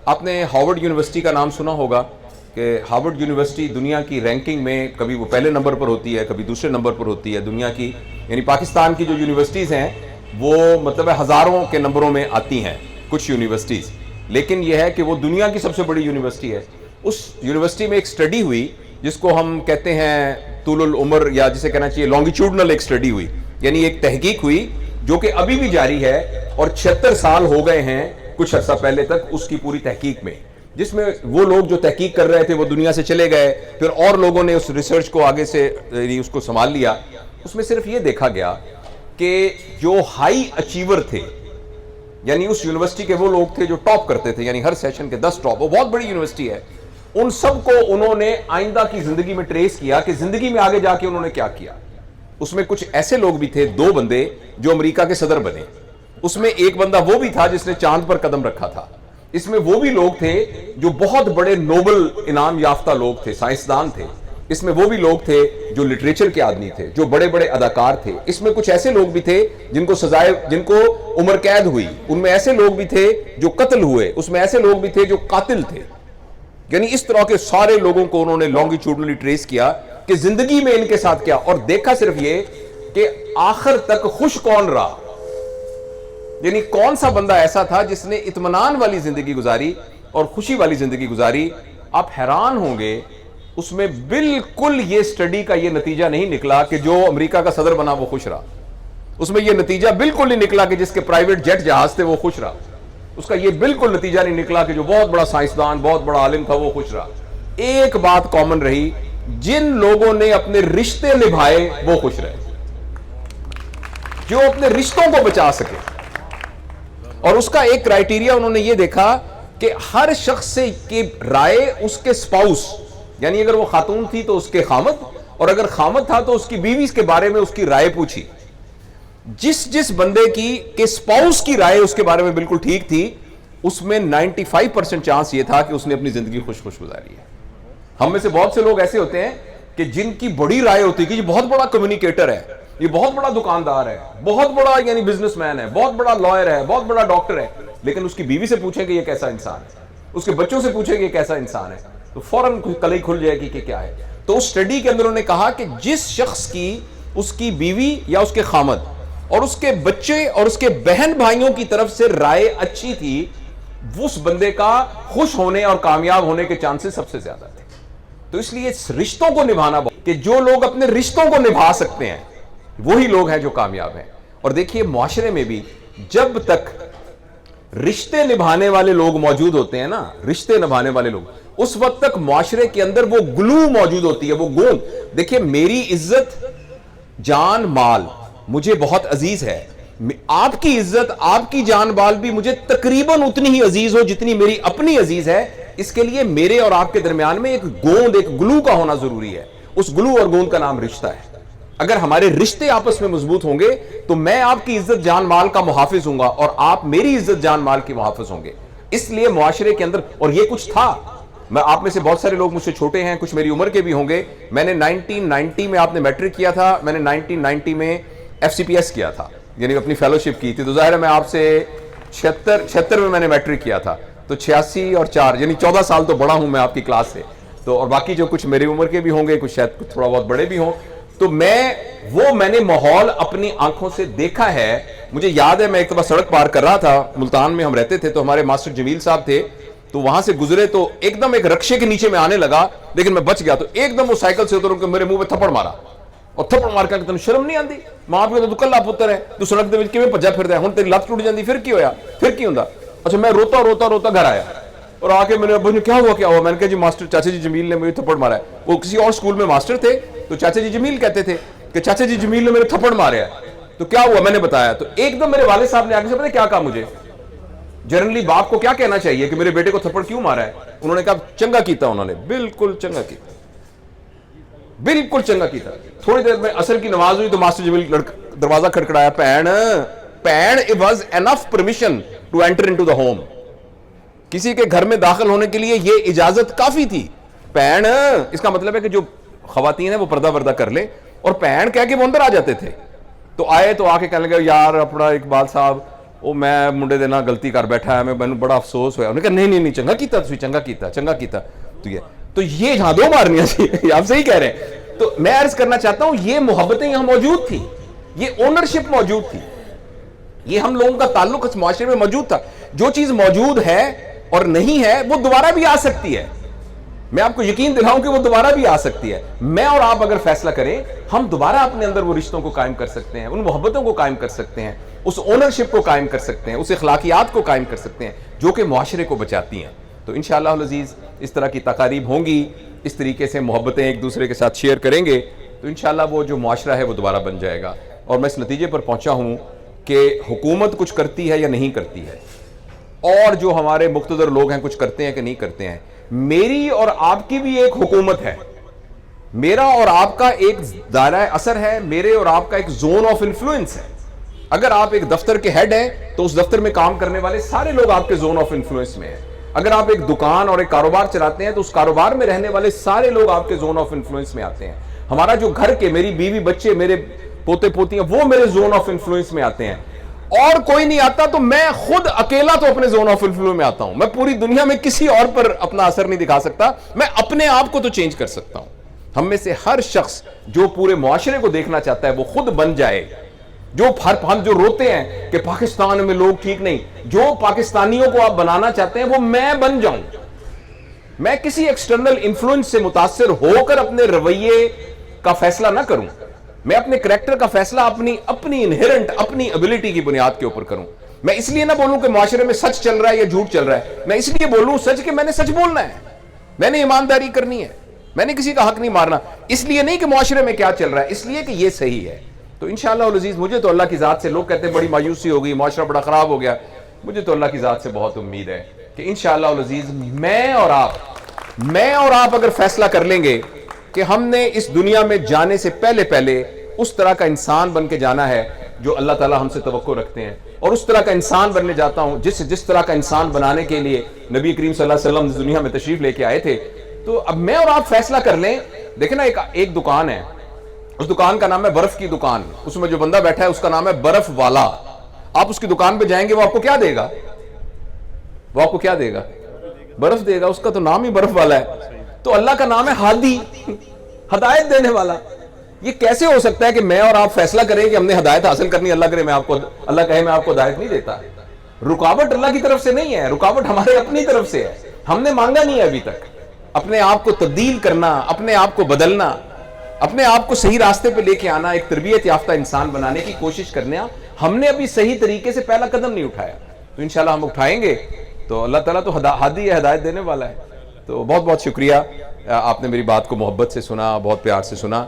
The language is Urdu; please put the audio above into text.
آپ نے ہارورڈ یونیورسٹی کا نام سنا ہوگا کہ ہارورڈ یونیورسٹی دنیا کی رینکنگ میں کبھی وہ پہلے نمبر پر ہوتی ہے، کبھی دوسرے نمبر پر ہوتی ہے دنیا کی، یعنی پاکستان کی جو یونیورسٹیز ہیں وہ مطلب ہزاروں کے نمبروں میں آتی ہیں کچھ یونیورسٹیز، لیکن یہ ہے کہ وہ دنیا کی سب سے بڑی یونیورسٹی ہے۔ اس یونیورسٹی میں ایک سٹڈی ہوئی جس کو ہم کہتے ہیں طول العمر، یا جسے کہنا چاہیے لانگیٹیوڈنل ایک سٹڈی ہوئی، یعنی ایک تحقیق ہوئی جو کہ ابھی بھی جاری ہے، اور 76 سال ہو گئے ہیں کچھ عرصہ پہلے تک اس کی پوری تحقیق میں، جس میں وہ لوگ جو تحقیق کر رہے تھے وہ دنیا سے چلے گئے، پھر اور لوگوں نے اس ریسرچ کو آگے سے اس کو سنبھال لیا۔ اس میں صرف یہ دیکھا گیا کہ جو ہائی اچیور تھے، یعنی اس یونیورسٹی کے وہ لوگ تھے جو ٹاپ کرتے تھے، یعنی ہر سیشن کے 10 ٹاپ، وہ بہت بڑی یونیورسٹی ہے، ان سب کو انہوں نے آئندہ کی زندگی میں ٹریس کیا کہ زندگی میں آگے جا کے انہوں نے کیا کیا۔ اس میں کچھ ایسے لوگ بھی تھے، 2 بندے جو امریکہ کے صدر بنے، اس میں ایک بندہ وہ بھی تھا جس نے چاند پر قدم رکھا تھا، اس میں وہ بھی لوگ تھے جو بہت بڑے نوبل انعام یافتہ لوگ تھے، سائنسدان تھے، اس میں وہ بھی لوگ تھے جو لٹریچر کے آدمی تھے، جو بڑے بڑے اداکار تھے، اس میں کچھ ایسے لوگ بھی تھے جن کو سزائے، جن کو عمر قید ہوئی، ان میں ایسے لوگ بھی تھے جو قتل ہوئے، اس میں ایسے لوگ بھی تھے جو قاتل تھے، یعنی اس طرح کے سارے لوگوں کو انہوں نے لانگیٹیوڈنلی ٹریس کیا کہ زندگی میں ان کے ساتھ کیا، اور دیکھا صرف یہ کہ آخر تک خوش کون رہا، یعنی کون سا بندہ ایسا تھا جس نے اطمینان والی زندگی گزاری اور خوشی والی زندگی گزاری۔ آپ حیران ہوں گے، اس میں بالکل یہ سٹڈی کا یہ نتیجہ نہیں نکلا کہ جو امریکہ کا صدر بنا وہ خوش رہا، اس میں یہ نتیجہ بالکل نہیں نکلا کہ جس کے پرائیویٹ جیٹ جہاز تھے وہ خوش رہا، اس کا یہ بالکل نتیجہ نہیں نکلا کہ جو بہت بڑا سائنسدان، بہت بڑا عالم تھا وہ خوش رہا۔ ایک بات کامن رہی، جن لوگوں نے اپنے رشتے نبھائے وہ خوش رہے، جو اپنے رشتوں کو بچا سکے، اور اس کا ایک کرائیٹیریا انہوں نے یہ دیکھا کہ ہر شخص سے کی رائے اس کے سپاؤس، یعنی اگر وہ خاتون تھی تو اس کے خامد، اور اگر خامد تھا تو اس کی بیوی کے بارے میں اس کی رائے پوچھی۔ جس بندے کی کہ سپاؤس کی رائے اس کے بارے میں بالکل ٹھیک تھی، اس میں 95% چانس یہ تھا کہ اس نے اپنی زندگی خوش گزاری ہے۔ ہم میں سے بہت سے لوگ ایسے ہوتے ہیں کہ جن کی بڑی رائے ہوتی ہے کہ یہ بہت بڑا کمیونیکیٹر ہے، یہ بہت بڑا دکاندار ہے، بہت بڑا یعنی بزنس مین ہے، بہت بڑا لائر ہے، بہت بڑا ڈاکٹر ہے، لیکن اس کی بیوی سے پوچھیں کہ یہ کیسا انسان ہے، اس کے بچوں سے پوچھیں کہ یہ کیسا انسان ہے، تو فوراً کلئی کھل جائے گی کہ کیا ہے۔ تو اس سٹڈی کے اندر انہوں نے کہا کہ جس شخص کی اس کی بیوی یا اس کے خامد اور اس کے بچے اور اس کے بہن بھائیوں کی طرف سے رائے اچھی تھی، اس بندے کا خوش ہونے اور کامیاب ہونے کے چانسز سب سے زیادہ تھے۔ تو اس لیے رشتوں کو نبھانا کہ جو لوگ اپنے رشتوں کو نبھا سکتے ہیں وہی لوگ ہیں جو کامیاب ہیں۔ اور دیکھیے معاشرے میں بھی جب تک رشتے نبھانے والے لوگ موجود ہوتے ہیں نا، رشتے نبھانے والے لوگ، اس وقت تک معاشرے کے اندر وہ گلو موجود ہوتی ہے، وہ گوند۔ دیکھیے میری عزت، جان، مال مجھے بہت عزیز ہے، آپ کی عزت، آپ کی جان مال بھی مجھے تقریباً اتنی ہی عزیز ہو جتنی میری اپنی عزیز ہے۔ اس کے لیے میرے اور آپ کے درمیان میں ایک گوند، ایک گلو کا ہونا ضروری ہے۔ اس گلو اور گوند کا نام رشتہ ہے۔ اگر ہمارے رشتے آپس میں مضبوط ہوں گے تو میں آپ کی عزت جان مال کا محافظ ہوں گا اور آپ میری عزت جان مال کی محافظ ہوں گے۔ اس لیے معاشرے کے اندر، اور یہ کچھ تھا، میں آپ میں سے بہت سارے لوگ مجھ سے چھوٹے ہیں، کچھ میری عمر کے بھی ہوں گے، میں نے 1990 میں، آپ نے میٹرک کیا تھا، میں نے 1990 میں FCPS کیا تھا، یعنی اپنی فیلوشپ کی تھی، تو ظاہر ہے میں آپ سے 76 میں نے میٹرک کیا تھا، تو 86 اور 4 یعنی 14 سال تو بڑا ہوں میں آپ کی کلاس سے، تو اور باقی جو کچھ میری عمر کے بھی ہوں گے، کچھ شاید کچھ تھوڑا بہت بڑے بھی ہوں، تو میں نے ماحول اپنی آنکھوں سے دیکھا ہے۔ مجھے یاد ہے میں ایک دفعہ سڑک پار کر رہا تھا، ملتان میں ہم رہتے تھے، تو ہمارے ماسٹر جمیل صاحب تھے، تو وہاں سے گزرے تو ایک دم ایک رکشے کے نیچے میں آنے لگا، لیکن میں بچ گیا، تو ایک دم وہ سائیکل سے اتر کے میرے منہ پہ تھپڑ مارا، اور تھپڑ مار کے تمہیں شرم نہیں آتی؟ ماں پیو تو کلا پتر ہے، تو سڑک دے وچ کیویں بھجا پھردا ہے، ہن تیری لت ٹوٹ جاندی، پھر کی ہویا، پھر کی ہوندا؟ اچھا میں روتا گھر آیا، اور آ کے میرے ابو نے کیا ہوا؟ میں نے کہا جی ماسٹر چاچا جی جمیل نے مجھے تھپڑ مارا ہے۔ وہ کسی اور اسکول میں ماسٹر تھے، تو چاچا جی جمیل کہتے تھے کہ چاچا جی جمیل نے میرے تھپڑ مارے ہے، تو کیا ہوا؟ میں نے بتایا، تو ایک دم میرے والد صاحب نے آگے سے پتہ کیا کہا مجھے؟ جنرلی باپ کو کیا کہنا چاہیے کہ میرے بیٹے کو تھپڑ کیوں مارا ہے؟ انہوں نے کہا چنگا کیتا، انہوں نے بالکل چنگا کیتا، بالکل چنگا کیتا۔ تھوڑی دیر میں عصر کی نماز ہوئی تو ماسٹر جمیل دروازہ کھڑکڑایا، pain it was enough permission to enter into the home، کسی کے گھر میں داخل ہونے کے لیے یہ اجازت کافی تھی۔ پین اس کا مطلب ہے کہ جو خواتین ہیں وہ پردہ وردہ کر لیں، اور پین کہہ کے وہ اندر آ جاتے تھے۔ تو آئے تو آ کے کہنے لگے، یار اپنا اقبال صاحب وہ میں منڈے دے نال غلطی کر بیٹھا ہے, میں بڑا افسوس ہوا. انہوں نے کہا نہیں نہیں نہیں, چنگا کیتا تسی, چنگا کیتا. تو یہ جہاں دو مارنیاں سی, آپ صحیح کہہ رہے ہیں. تو میں عرض کرنا چاہتا ہوں یہ محبتیں یہاں موجود تھی, یہ اونرشپ موجود تھی, یہ ہم لوگوں کا تعلق اس معاشرے میں موجود تھا. جو چیز موجود ہے اور نہیں ہے وہ دوبارہ بھی آ سکتی ہے. میں آپ کو یقین دلاؤں کہ وہ دوبارہ بھی آ سکتی ہے. میں اور آپ اگر فیصلہ کریں, ہم دوبارہ اپنے اندر وہ رشتوں کو قائم کر سکتے ہیں, ان محبتوں کو قائم کر سکتے ہیں, اس اونرشپ کو قائم کر سکتے ہیں, اس اخلاقیات کو قائم کر سکتے ہیں جو کہ معاشرے کو بچاتی ہیں. تو انشاءاللہ العزیز اس طرح کی تقاریب ہوں گی, اس طریقے سے محبتیں ایک دوسرے کے ساتھ شیئر کریں گے تو انشاءاللہ وہ جو معاشرہ ہے وہ دوبارہ بن جائے گا. اور میں اس نتیجے پر پہنچا ہوں کہ حکومت کچھ کرتی ہے یا نہیں کرتی ہے, اور جو ہمارے مقتدر لوگ ہیں کچھ کرتے ہیں کہ نہیں کرتے ہیں. میری اور آپ کی بھی ایک حکومت ہے, میرا اور آپ کا ایک دائرہ اثر ہے, میرے اور آپ کا ایک زون آف انفلوئنس ہے. اگر آپ ایک دفتر کے ہیڈ ہیں تو اس دفتر میں کام کرنے والے سارے لوگ آپ کے زون آف انفلوئنس میں ہیں. اگر آپ ایک دکان اور ایک کاروبار چلاتے ہیں تو اس کاروبار میں رہنے والے سارے لوگ آپ کے زون آف انفلوئنس میں آتے ہیں. ہمارا جو گھر کے, میری بیوی بچے, میرے پوتے پوتیاں, وہ میرے زون آف انفلوئنس میں آتے ہیں. اور کوئی نہیں آتا تو میں خود اکیلا تو اپنے زون آف انفلوئنس میں آتا ہوں. میں پوری دنیا میں کسی اور پر اپنا اثر نہیں دکھا سکتا, میں اپنے آپ کو تو چینج کر سکتا ہوں. ہم میں سے ہر شخص جو پورے معاشرے کو دیکھنا چاہتا ہے وہ خود بن جائے. ہم جو روتے ہیں کہ پاکستان میں لوگ ٹھیک نہیں, جو پاکستانیوں کو آپ بنانا چاہتے ہیں وہ میں بن جاؤں. میں کسی ایکسٹرنل انفلوئنس سے متاثر ہو کر اپنے رویے کا فیصلہ نہ کروں. میں اپنے کریکٹر کا فیصلہ اپنی انہیرنٹ, اپنی ابیلٹی کی بنیاد کے اوپر کروں. میں اس لیے نہ بولوں کہ معاشرے میں سچ چل رہا ہے یا جھوٹ چل رہا ہے, میں اس لیے بولوں سچ کہ میں نے سچ بولنا ہے, میں نے ایمانداری کرنی ہے, میں نے کسی کا حق نہیں مارنا. اس لیے نہیں کہ معاشرے میں کیا چل رہا ہے, اس لیے کہ یہ صحیح ہے. تو انشاءاللہ العزیز مجھے تو اللہ کی ذات سے, لوگ کہتے ہیں بڑی مایوسی ہو گئی, معاشرہ بڑا خراب ہو گیا, مجھے تو اللہ کی ذات سے بہت امید ہے کہ انشاءاللہ العزیز میں اور آپ اگر فیصلہ کر لیں گے کہ ہم نے اس دنیا میں جانے سے پہلے اس طرح کا انسان بن کے جانا ہے جو اللہ تعالی ہم سے توقع رکھتے ہیں, اور اس طرح کا انسان بننے جاتا ہوں جس طرح کا انسان بنانے کے لیے نبی کریم صلی اللہ علیہ وسلم دنیا میں تشریف لے کے آئے تھے. تو اب میں اور آپ فیصلہ کر لیں. دیکھیں نا, ایک دکان ہے, اس دکان کا نام ہے برف کی دکان, اس میں جو بندہ بیٹھا ہے اس کا نام ہے برف والا. آپ اس کی دکان پہ جائیں گے, وہ آپ کو کیا دے گا؟ برف دے گا. اس کا تو نام ہی برف والا ہے. تو اللہ کا نام ہے ہادی, ہدایت دینے والا. یہ کیسے ہو سکتا ہے کہ میں اور آپ فیصلہ کریں کہ ہم نے ہدایت حاصل کرنی, اللہ کہے میں آپ کو ہدایت نہیں دیتا. رکاوٹ اللہ کی طرف سے نہیں ہے, رکاوٹ ہمارے اپنی طرف سے ہے. ہم نے مانگا نہیں ہے ابھی تک. اپنے آپ کو تبدیل کرنا, اپنے آپ کو بدلنا, اپنے آپ کو صحیح راستے پہ لے کے آنا, ایک تربیت یافتہ انسان بنانے کی کوشش کرنا, ہم نے ابھی صحیح طریقے سے پہلا قدم نہیں اٹھایا. تو انشاءاللہ ہم اٹھائیں گے تو اللہ تعالیٰ تو ہادی ہے, ہدایت دینے والا ہے. تو بہت بہت شکریہ, آپ نے میری بات کو محبت سے سنا, بہت پیار سے سنا.